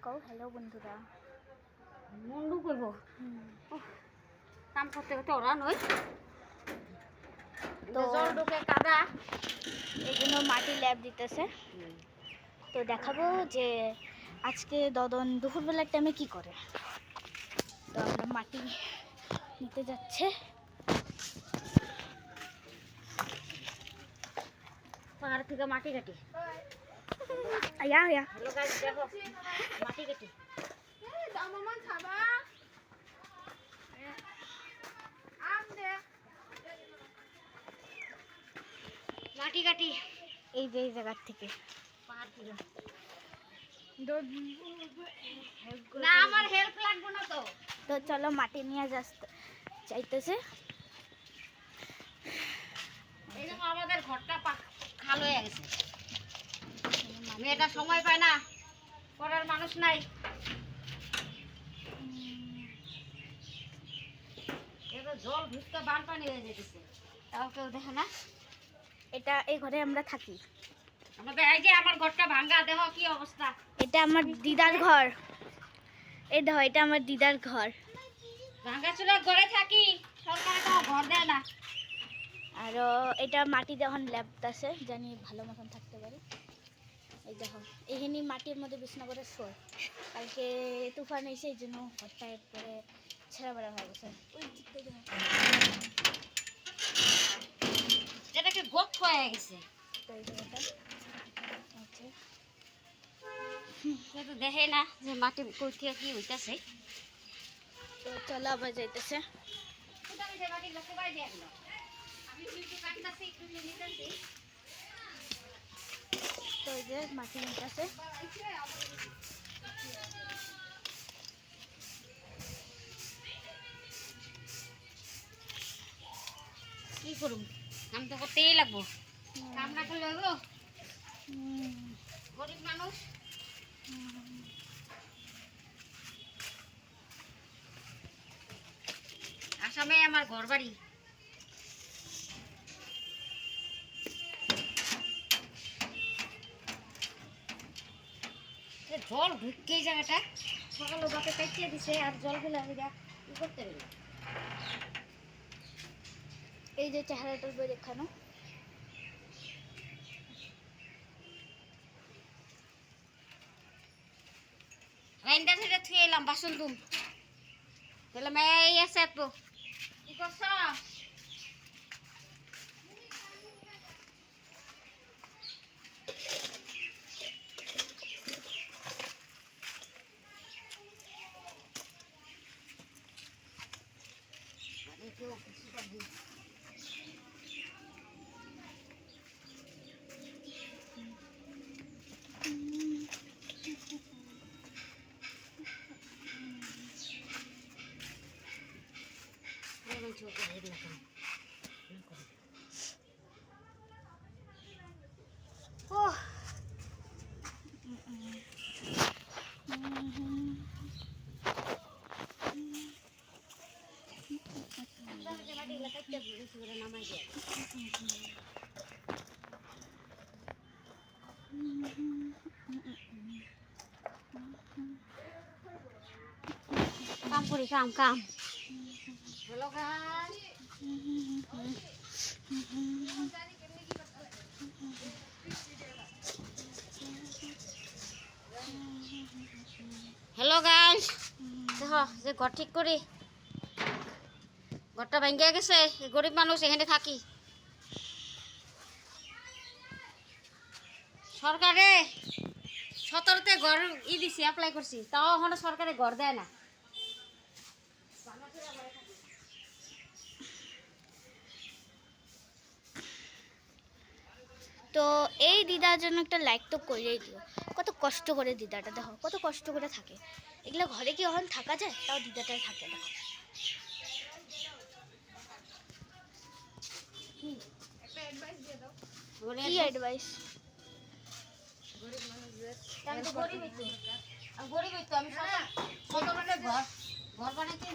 কও হ্যালো বন্ধুরা। মন্ডু করব কাম করতে করতে ওরা নয় তো জল ঢুকে কাদা, এই জন্য মাটি ল্যাব দিতেছে। তো দেখাবো যে আজকে দদন দুপুরবেলার টাইমে কি করে। তো আমরা মাটি নিতে যাচ্ছে। পাহাড় থেকে মাটি কাটি। আয়া আয়া হ্যালো গাইস, দেখো মাটি কাটি। মাটি কাটি এই যে এই জায়গার থেকে। পাহাড় থেকে। না আমার হেল্প লাগবে না তো। তো চলো মাটি নিয়ে চাইতেছে। এই দেখো আমাদের ঘরটা খাল হয়ে গেছে। মেয়েটা সময় পায় না, করার মানুষ নাই। এত জল ঢুকতে বানপানি হয়ে যেতেছে, তাও কেউ দেখে না। এই ঘরে আমরা থাকি। আমাদের এই যে আমার ঘরটা ভাঙ্গা, দেখো কি অবস্থা। এটা আমার দিদার ঘর। এই দেখো এটা আমার দিদার ঘর। ভাঙ্গা চুলা ঘরে থাকি, সরকার কোনো ঘর দেয় না। আর এটা মাটি যখন ল্যাবতাছে জানি ভালো মতন থাকতে পারি। এই দেখো এখানে মাটির মধ্যে বিছনা করে শোয়। কালকে তুফান এসে এই জন্য ঘরটা একবারে ছেঁড়া বেড়া হয়ে গেছে। এটাকে গোপ হয়ে গেছে। তো এই জায়গাটা আছে। সে তো দেখে না যে মাটি কই থেকে কি হইতাছে। তো চলো আবার যাইতেছে। তো এই যে মাটি নিতেছে। কি করুম, কাম তো করতেই লাগবো। কাম না করলে হইব? গরিব মানুষ। আসামে আমার ঘর বাড়ি। জল ঢুকে এই জায়গাটা সকালে বাপে কাটিয়ে দিছে, আর জলগুলো আমি কি করতে পারি। এই যে চেহারাটার বই দেখানো। রাইন্দা থেকে থুয়ে এলাম বাসন তুম তাহলে মেয়ে আছে তো কি করছ। কাম করি কাম কাম। হ্যালো গাইস, হ্যালো গাইস, দেখো যে ঘর ঠিক করি, ঘরটা ভেঙে গেছে। গরিব মানুষ এখানে থাকি। সরকারে 17তে ঘর দিছি, অ্যাপ্লাই করছি, তাও এখনো সরকারে ঘর দেয় না। তো এই দিদার জন্য একটা লাইক তো করেই দিও। কত কষ্ট করে দিদাটা দেখো, কত কষ্ট করে থাকে। এগুলো ঘরে কি এখন থাকা যায়? তাও দিদাটাই থাকে। দেখো কি অ্যাডভাইস। আমি তো গরিবই তো, আমি ঘর বানাইতে